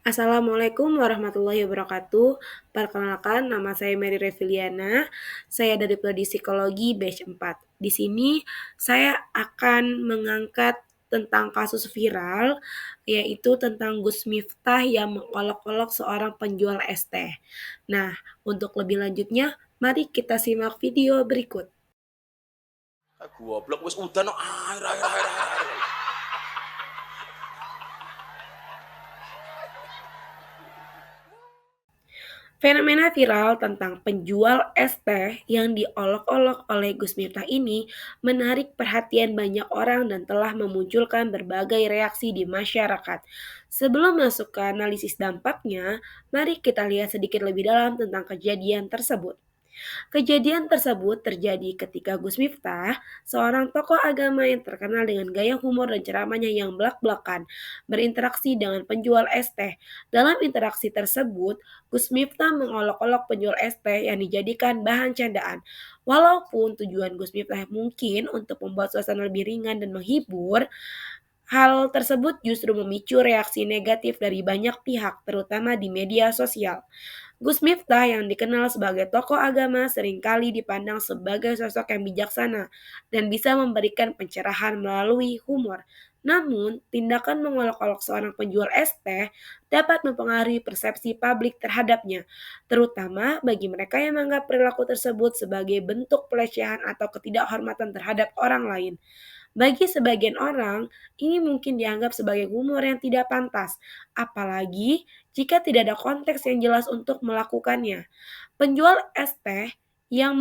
Assalamualaikum warahmatullahi wabarakatuh. Perkenalkan, nama saya Mary Reviliana. Saya dari Prodi Psikologi batch 4. Di sini saya akan mengangkat tentang kasus viral, yaitu tentang Gus Miftah yang mengolok-olok seorang penjual es teh. Nah, untuk lebih lanjutnya, mari kita simak video berikut. Goblok wis udan kok air. Fenomena viral tentang penjual es teh yang diolok-olok oleh Gus Miftah ini menarik perhatian banyak orang dan telah memunculkan berbagai reaksi di masyarakat. Sebelum masuk ke analisis dampaknya, mari kita lihat sedikit lebih dalam tentang kejadian tersebut. Kejadian tersebut terjadi ketika Gus Miftah, seorang tokoh agama yang terkenal dengan gaya humor dan ceramahnya yang belak-belakan, berinteraksi dengan penjual es teh. Dalam interaksi tersebut, Gus Miftah mengolok-olok penjual es teh yang dijadikan bahan candaan. Walaupun tujuan Gus Miftah mungkin untuk membuat suasana lebih ringan dan menghibur, hal tersebut justru memicu reaksi negatif dari banyak pihak, terutama di media sosial. Gus Miftah yang dikenal sebagai tokoh agama seringkali dipandang sebagai sosok yang bijaksana dan bisa memberikan pencerahan melalui humor. Namun, tindakan mengolok-olok seorang penjual es teh dapat mempengaruhi persepsi publik terhadapnya, terutama bagi mereka yang menganggap perilaku tersebut sebagai bentuk pelecehan atau ketidakhormatan terhadap orang lain. Bagi sebagian orang, ini mungkin dianggap sebagai humor yang tidak pantas, apalagi jika tidak ada konteks yang jelas untuk melakukannya. Penjual es teh yang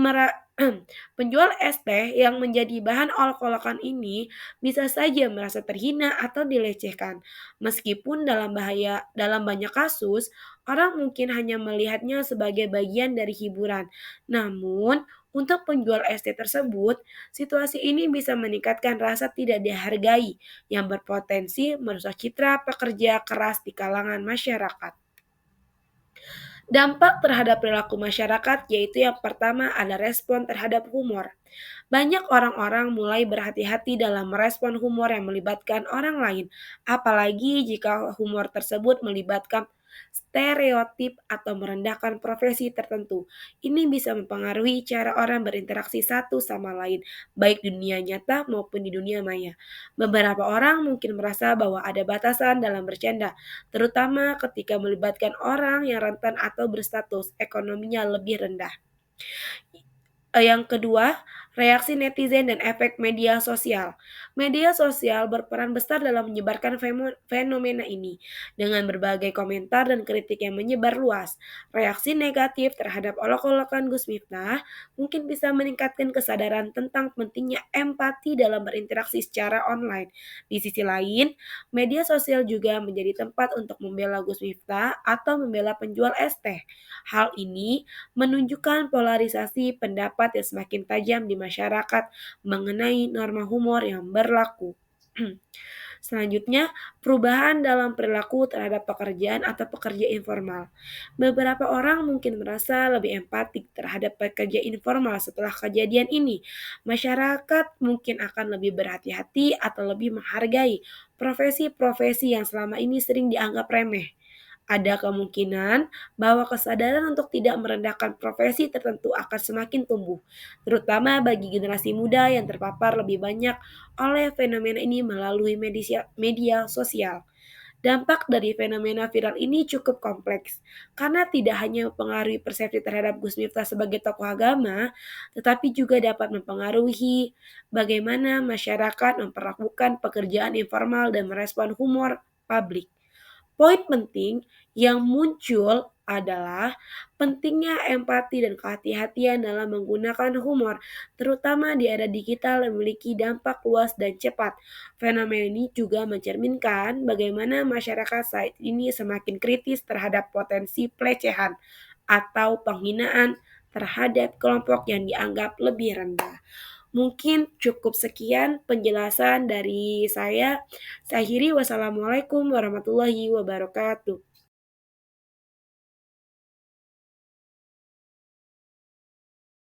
penjual es teh yang menjadi bahan olok-olokan ini bisa saja merasa terhina atau dilecehkan. Meskipun dalam banyak kasus, orang mungkin hanya melihatnya sebagai bagian dari hiburan. Namun, untuk penjual es teh tersebut, situasi ini bisa meningkatkan rasa tidak dihargai yang berpotensi merusak citra pekerja keras di kalangan masyarakat. Dampak terhadap perilaku masyarakat yaitu yang pertama ada respon terhadap humor. Banyak orang-orang mulai berhati-hati dalam merespon humor yang melibatkan orang lain, apalagi jika humor tersebut melibatkan stereotip atau merendahkan profesi tertentu. Ini bisa mempengaruhi cara orang berinteraksi satu sama lain, baik di dunia nyata maupun di dunia maya. Beberapa orang mungkin merasa bahwa ada batasan dalam bercanda, terutama ketika melibatkan orang yang rentan atau berstatus ekonominya lebih rendah. Yang kedua, reaksi netizen dan efek media sosial. Media sosial berperan besar dalam menyebarkan fenomena ini. Dengan berbagai komentar dan kritik yang menyebar luas, reaksi negatif terhadap olok-olokan Gus Miftah mungkin bisa meningkatkan kesadaran tentang pentingnya empati dalam berinteraksi secara online. Di sisi lain, media sosial juga menjadi tempat untuk membela Gus Miftah atau membela penjual es teh. Hal ini menunjukkan polarisasi pendapat yang semakin tajam di masyarakat mengenai norma humor yang berlaku. Selanjutnya, perubahan dalam perilaku terhadap pekerjaan atau pekerja informal. Beberapa orang mungkin merasa lebih empatik terhadap pekerja informal setelah kejadian ini. Masyarakat mungkin akan lebih berhati-hati atau lebih menghargai profesi-profesi yang selama ini sering dianggap remeh. Ada kemungkinan bahwa kesadaran untuk tidak merendahkan profesi tertentu akan semakin tumbuh, terutama bagi generasi muda yang terpapar lebih banyak oleh fenomena ini melalui media sosial. Dampak dari fenomena viral ini cukup kompleks, karena tidak hanya mempengaruhi persepsi terhadap Gus Miftah sebagai tokoh agama, tetapi juga dapat mempengaruhi bagaimana masyarakat memperlakukan pekerjaan informal dan merespon humor publik. Poin penting yang muncul adalah pentingnya empati dan kehati-hatian dalam menggunakan humor, terutama di era digital yang memiliki dampak luas dan cepat. Fenomena ini juga mencerminkan bagaimana masyarakat saat ini semakin kritis terhadap potensi pelecehan atau penghinaan terhadap kelompok yang dianggap lebih rendah. Mungkin cukup sekian penjelasan dari saya. Saya akhiri, wassalamualaikum warahmatullahi wabarakatuh.